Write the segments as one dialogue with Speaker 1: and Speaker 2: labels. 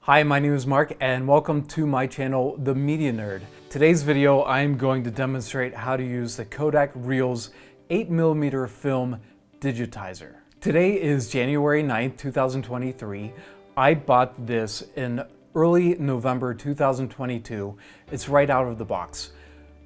Speaker 1: Hi, my name is Mark and welcome to my channel, The Media Nerd. Today's video, I'm going to demonstrate how to use the Kodak Reelz 8mm film digitizer. Today is January 9th, 2023. I bought this in early November 2022. It's right out of the box.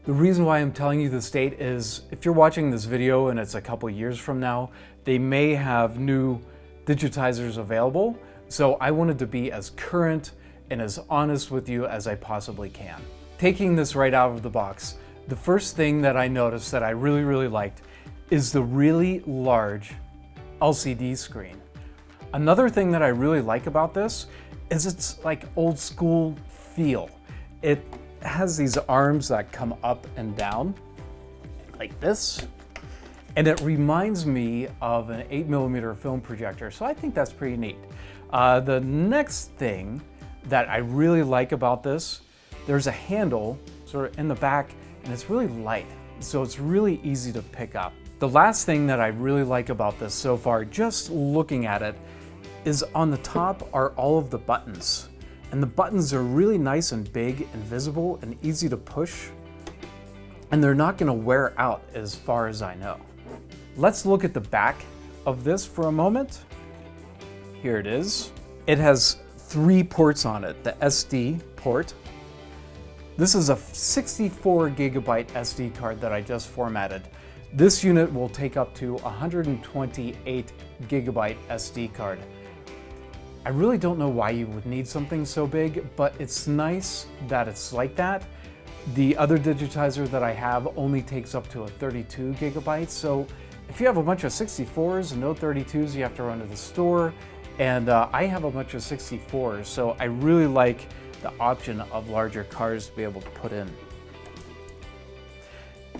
Speaker 1: The reason why I'm telling you this date is if you're watching this video and it's a couple years from now, they may have new digitizers available. So I wanted to be as current and as honest with you as I possibly can. Taking this right out of the box, the first thing that I noticed that I really liked is the really large LCD screen. Another thing that I really like about this is it's like old school feel. It has these arms that come up and down like this. And it reminds me of an 8mm film projector, so I think that's pretty neat. The next thing that I really like about this, there's a handle sort of in the back and it's really light, so it's really easy to pick up. The last thing that I really like about this so far, just looking at it, is on the top are all of the buttons. And the buttons are really nice and big and visible and easy to push. And they're not gonna wear out as far as I know. Let's look at the back of this for a moment. Here it is. It has 3 ports on it. The SD port. This is a 64 gigabyte SD card that I just formatted. This unit will take up to 128 gigabyte SD card. I really don't know why you would need something so big, but it's nice that it's like that. The other digitizer that I have only takes up to a 32 gigabytes, so if you have a bunch of 64s and no 32s, you have to run to the store. And I have a bunch of 64s, so I really like the option of larger cards to be able to put in.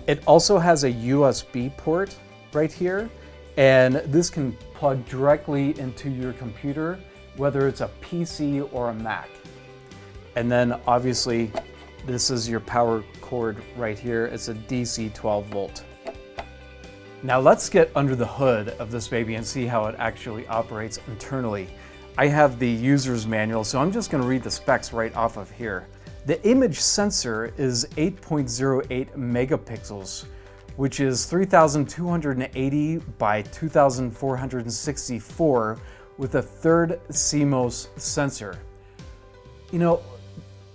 Speaker 1: It also has a USB port right here, and this can plug directly into your computer, whether it's a PC or a Mac. And then obviously, this is your power cord right here. It's a DC 12 volt. Now let's get under the hood of this baby and see how it actually operates internally. I have the user's manual, so I'm just going to read the specs right off of here. The image sensor is 8.08 megapixels, which is 3280 by 2464 with a third CMOS sensor. You know,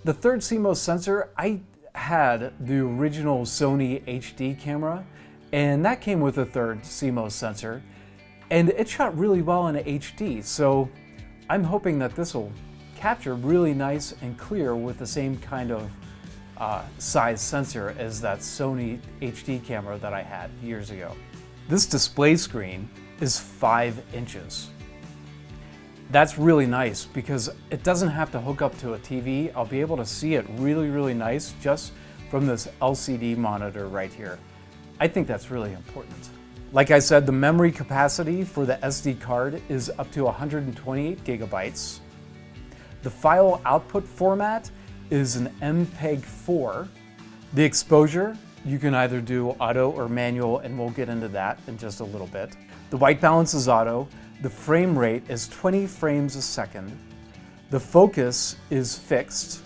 Speaker 1: the third CMOS sensor, I had the original Sony HD camera, and that came with a third CMOS sensor, and it shot really well in HD, so I'm hoping that this will capture really nice and clear with the same kind of size sensor as that Sony HD camera that I had years ago. This display screen is 5 inches. That's really nice because it doesn't have to hook up to a TV. I'll be able to see it really nice just from this LCD monitor right here. I think that's really important. Like I said, the memory capacity for the SD card is up to 128 gigabytes. The file output format is an MPEG-4. The exposure, you can either do auto or manual, and we'll get into that in just a little bit. The white balance is auto. The frame rate is 20 frames a second. The focus is fixed.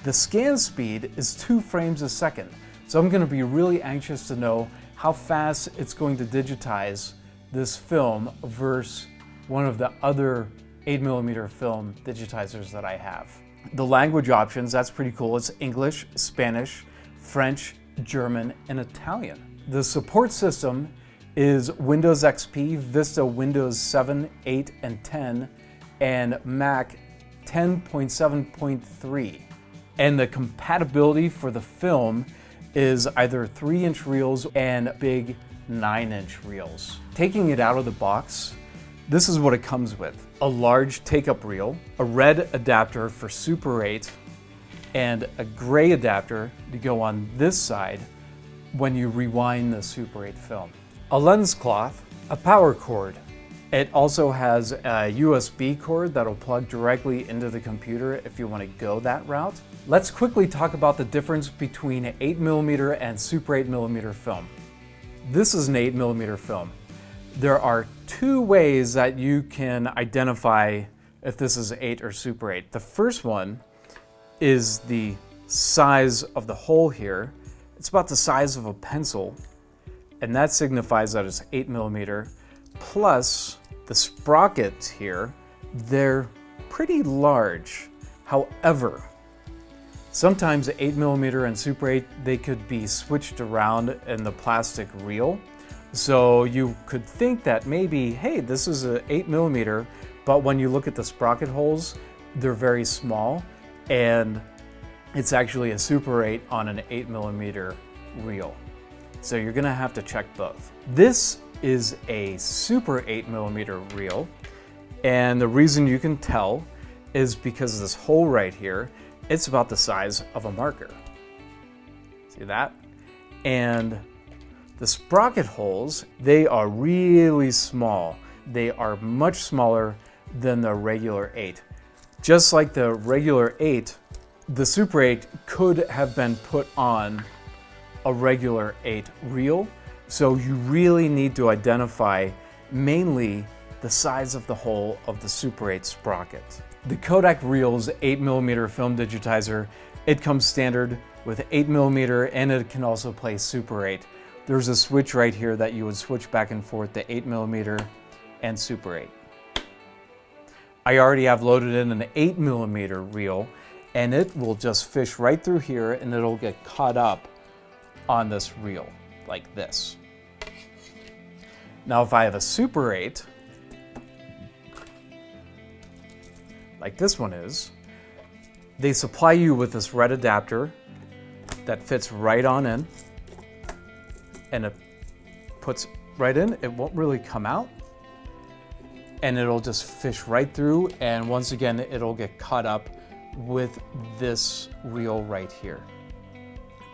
Speaker 1: The scan speed is 2 frames a second. So I'm going to be really anxious to know how fast it's going to digitize this film versus one of the other 8mm film digitizers that I have. The language options, that's pretty cool. It's English, Spanish, French, German, and Italian. The support system is Windows XP, Vista Windows 7, 8, and 10, and Mac 10.7.3. And the compatibility for the film is either 3-inch reels and big 9-inch reels. Taking it out of the box, this is what it comes with. A large take-up reel, a red adapter for Super 8, and a gray adapter to go on this side when you rewind the Super 8 film. A lens cloth, a power cord. It also has a USB cord that'll plug directly into the computer if you want to go that route. Let's quickly talk about the difference between 8mm and Super 8mm film. This is an 8mm film. There are 2 ways that you can identify if this is 8 or Super 8. The first one is the size of the hole here. It's about the size of a pencil, and that signifies that it's 8mm. Plus, the sprockets here, they're pretty large. However, sometimes 8mm and Super 8, they could be switched around in the plastic reel. So you could think that maybe, hey, this is an 8mm, but when you look at the sprocket holes, they're very small, and it's actually a Super 8 on an 8mm reel. So you're gonna have to check both. This is a Super 8mm reel, and the reason you can tell is because this hole right here, it's about the size of a marker. See that? And the sprocket holes, they are really small. They are much smaller than the regular 8. Just like the regular 8, the Super 8 could have been put on a regular 8 reel. So you really need to identify mainly the size of the hole of the Super 8 sprocket. The Kodak Reels 8mm film digitizer, it comes standard with 8mm, and it can also play Super 8. There's a switch right here that you would switch back and forth to 8mm and Super 8. I already have loaded in an 8mm reel, and it will just fish right through here, and it'll get caught up on this reel like this. Now if I have a Super 8, like this one is, they supply you with this red adapter that fits right on in, and it puts right in. It won't really come out, and it'll just fish right through, and once again it'll get caught up with this reel right here.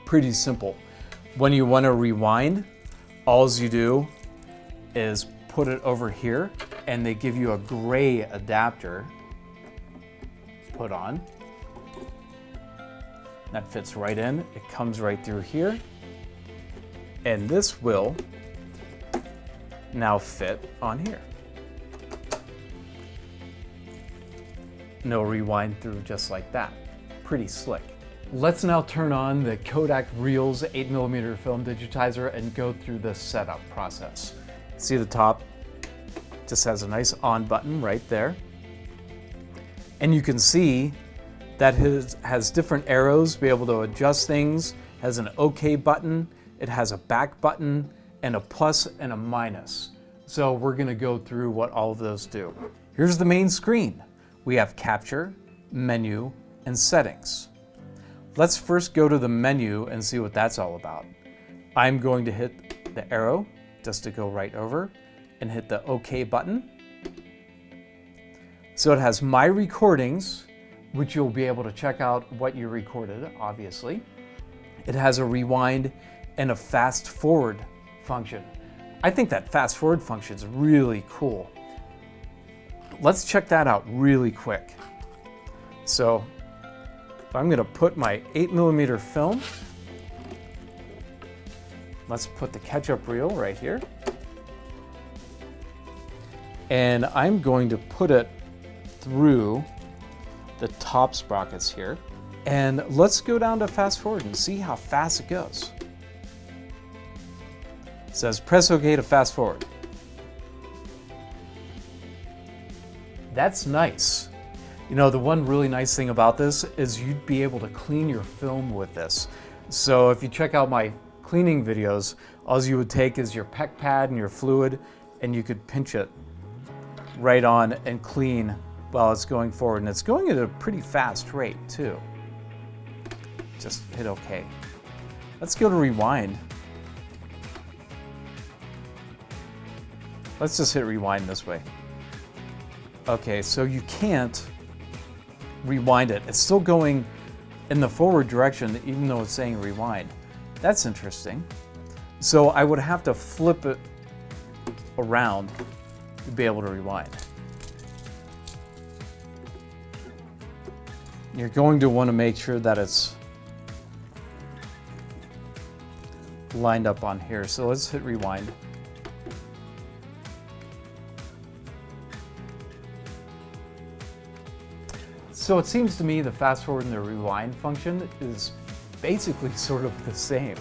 Speaker 1: Pretty simple. When you want to rewind, all you do is put it over here, and they give you a gray adapter. Put on. That fits right in. It comes right through here. And this will now fit on here. No rewind through, just like that. Pretty slick. Let's now turn on the Kodak Reels 8mm film digitizer and go through the setup process. See the top just has a nice on button right there. And you can see that it has different arrows, be able to adjust things, has an OK button, it has a back button, and a plus and a minus. So we're gonna go through what all of those do. Here's the main screen. We have capture, menu, and settings. Let's first go to the menu and see what that's all about. I'm going to hit the arrow just to go right over and hit the OK button. So it has my recordings, which you'll be able to check out what you recorded, obviously. It has a rewind and a fast forward function. I think that fast forward function is really cool. Let's check that out really quick. So I'm gonna put my 8mm film. Let's put the catch-up reel right here. And I'm going to put it through the top sprockets here. And let's go down to fast forward and see how fast it goes. It says press OK to fast forward. That's nice. You know, the one really nice thing about this is you'd be able to clean your film with this. So if you check out my cleaning videos, all you would take is your PEC pad and your fluid, and you could pinch it right on and clean while it's going forward. And it's going at a pretty fast rate too. Just hit OK. Let's go to rewind. Let's just hit rewind this way. Okay, so you can't rewind it. It's still going in the forward direction even though it's saying rewind. That's interesting. So I would have to flip it around to be able to rewind. You're going to want to make sure that it's lined up on here. So let's hit rewind. So it seems to me the fast forward and the rewind function is basically sort of the same.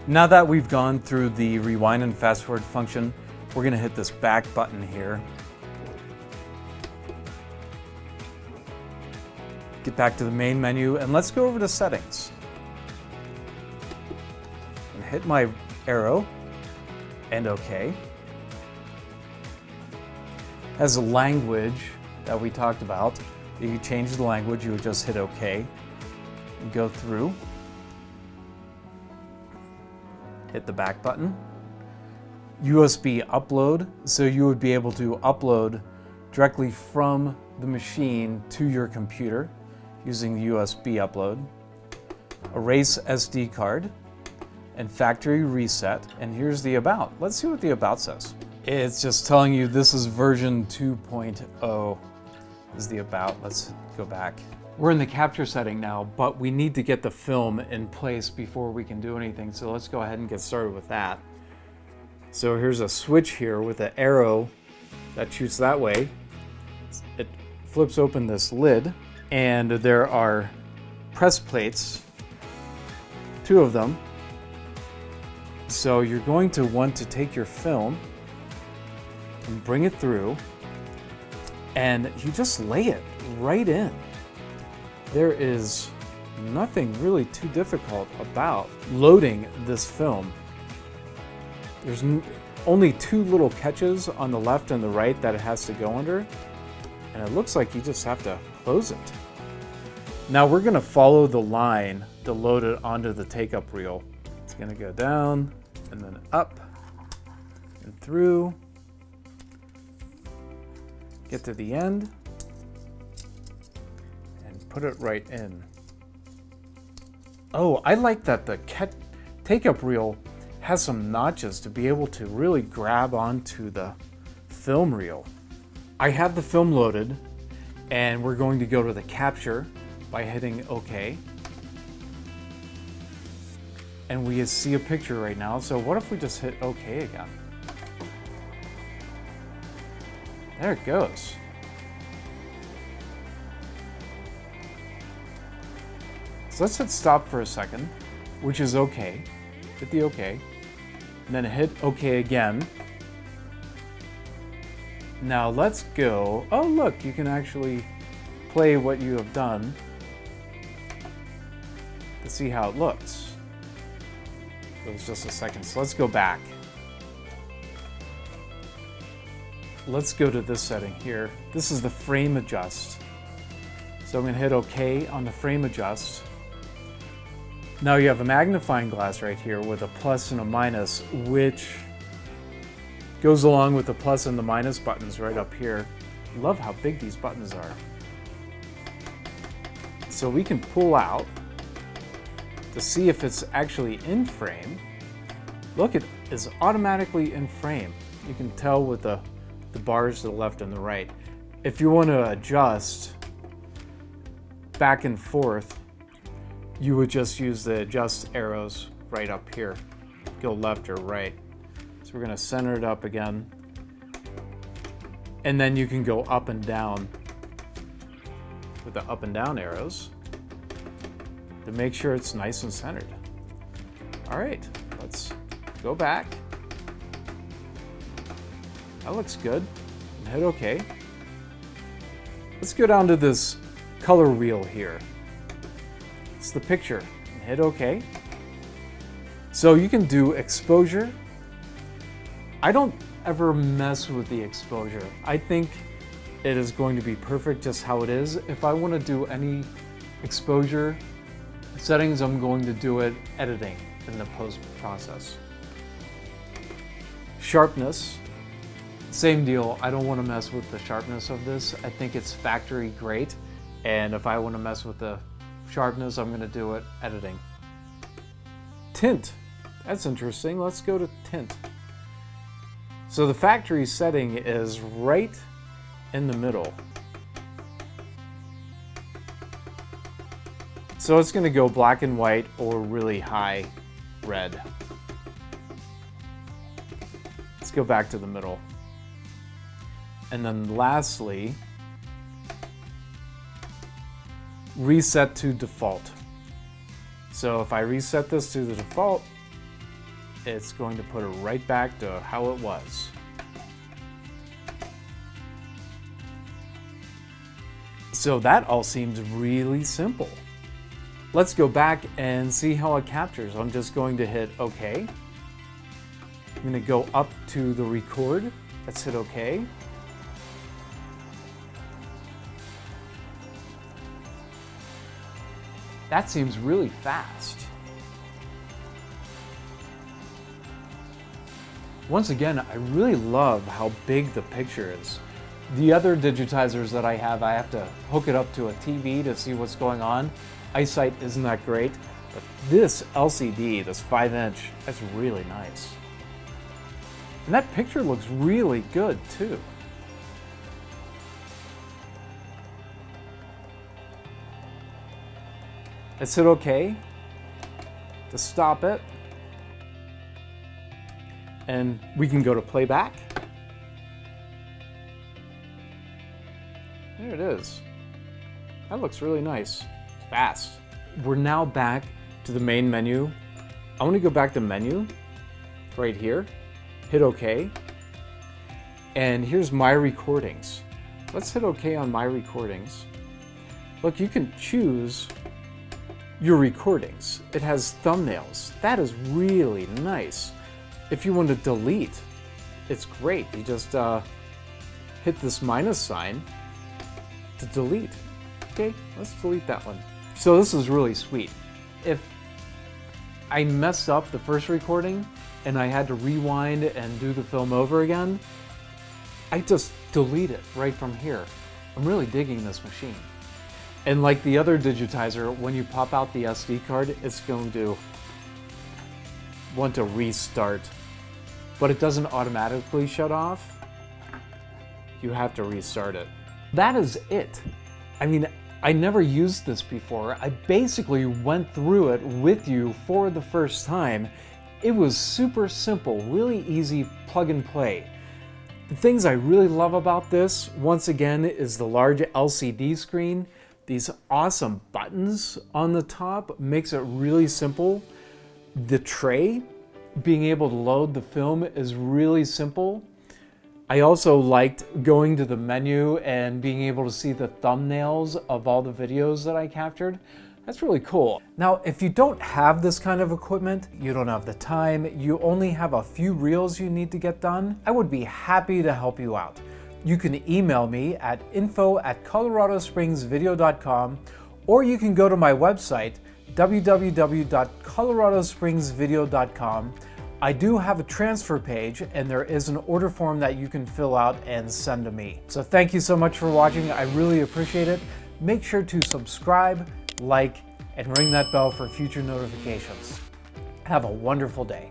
Speaker 1: Now that we've gone through the rewind and fast forward function, we're gonna hit this back button here. Get back to the main menu and let's go over to settings. And hit my arrow and OK. As a language that we talked about, if you change the language, you would just hit OK and go through. Hit the back button. USB upload, so you would be able to upload directly from the machine to your computer using the USB upload. Erase SD card and factory reset. And here's the about. Let's see what the about says. It's just telling you this is version 2.0 is the about. Let's go back. We're in the capture setting now, but we need to get the film in place before we can do anything. So let's go ahead and get started with that. So here's a switch here with an arrow that shoots that way. It flips open this lid and there are press plates, 2 of them. So you're going to want to take your film and bring it through and you just lay it right in. There is nothing really too difficult about loading this film. There's only 2 little catches on the left and the right that it has to go under, and it looks like you just have to close it. Now we're gonna follow the line to load it onto the take-up reel. It's gonna go down and then up and through, get to the end, and put it right in. Oh, I like that the take-up reel has some notches to be able to really grab onto the film reel. I have the film loaded and we're going to go to the capture by hitting OK. And we see a picture right now, so what if we just hit OK again? There it goes. So let's hit stop for a second, which is OK. Hit the OK, and then hit OK again. Now let's go. Oh look, you can actually play what you have done to see how it looks. It was just a second, so let's go back. Let's go to this setting here. This is the frame adjust. So I'm gonna hit OK on the frame adjust. Now you have a magnifying glass right here with a plus and a minus, which goes along with the plus and the minus buttons right up here. Love how big these buttons are. So we can pull out to see if it's actually in frame. Look, it is automatically in frame. You can tell with the bars to the left and the right. If you want to adjust back and forth, you would just use the adjust arrows right up here. Go left or right. So we're gonna center it up again. And then you can go up and down with the up and down arrows to make sure it's nice and centered. All right, let's go back. That looks good. And hit OK. Let's go down to this color wheel here. It's the picture. And hit OK. So you can do exposure. I don't ever mess with the exposure. I think it is going to be perfect just how it is. If I want to do any exposure settings, I'm going to do it editing in the post process. Sharpness, same deal. I don't want to mess with the sharpness of this. I think it's factory great. And if I want to mess with the sharpness, I'm going to do it editing. Tint, that's interesting. Let's go to tint. So the factory setting is right in the middle. So it's going to go black and white or really high red. Let's go back to the middle. And then lastly, reset to default. So if I reset this to the default, it's going to put it right back to how it was. So that all seems really simple. Let's go back and see how it captures. I'm just going to hit OK. I'm going to go up to the record. Let's hit OK. That seems really fast. Once again, I really love how big the picture is. The other digitizers that I have to hook it up to a TV to see what's going on. Eyesight isn't that great, but this LCD, this 5-inch, that's really nice. And that picture looks really good too. Let's hit OK to stop it. And we can go to playback. There it is. That looks really nice. Fast. We're now back to the main menu. I want to go back to menu right here. Hit OK. And here's my recordings. Let's hit OK on my recordings. Look, you can choose your recordings. It has thumbnails. That is really nice. If you want to delete, it's great. You just hit this minus sign to delete. Okay, let's delete that one. So this is really sweet. If I messed up the first recording and I had to rewind and do the film over again, I just delete it right from here. I'm really digging this machine. And like the other digitizer, when you pop out the SD card, it's going to want to restart, but it doesn't automatically shut off. You have to restart it. That is it. I mean, I never used this before. I basically went through it with you for the first time. It was super simple, really easy plug and play. The things I really love about this, once again, is the large LCD screen. These awesome buttons on the top makes it really simple. The tray, being able to load the film is really simple. I also liked going to the menu and being able to see the thumbnails of all the videos that I captured. That's really cool. Now, if you don't have this kind of equipment, you don't have the time, you only have a few reels you need to get done, I would be happy to help you out. You can email me at info@coloradospringsvideo.com, or you can go to my website, www.coloradospringsvideo.com. I do have a transfer page, and there is an order form that you can fill out and send to me. So thank you so much for watching. I really appreciate it. Make sure to subscribe, like, and ring that bell for future notifications. Have a wonderful day.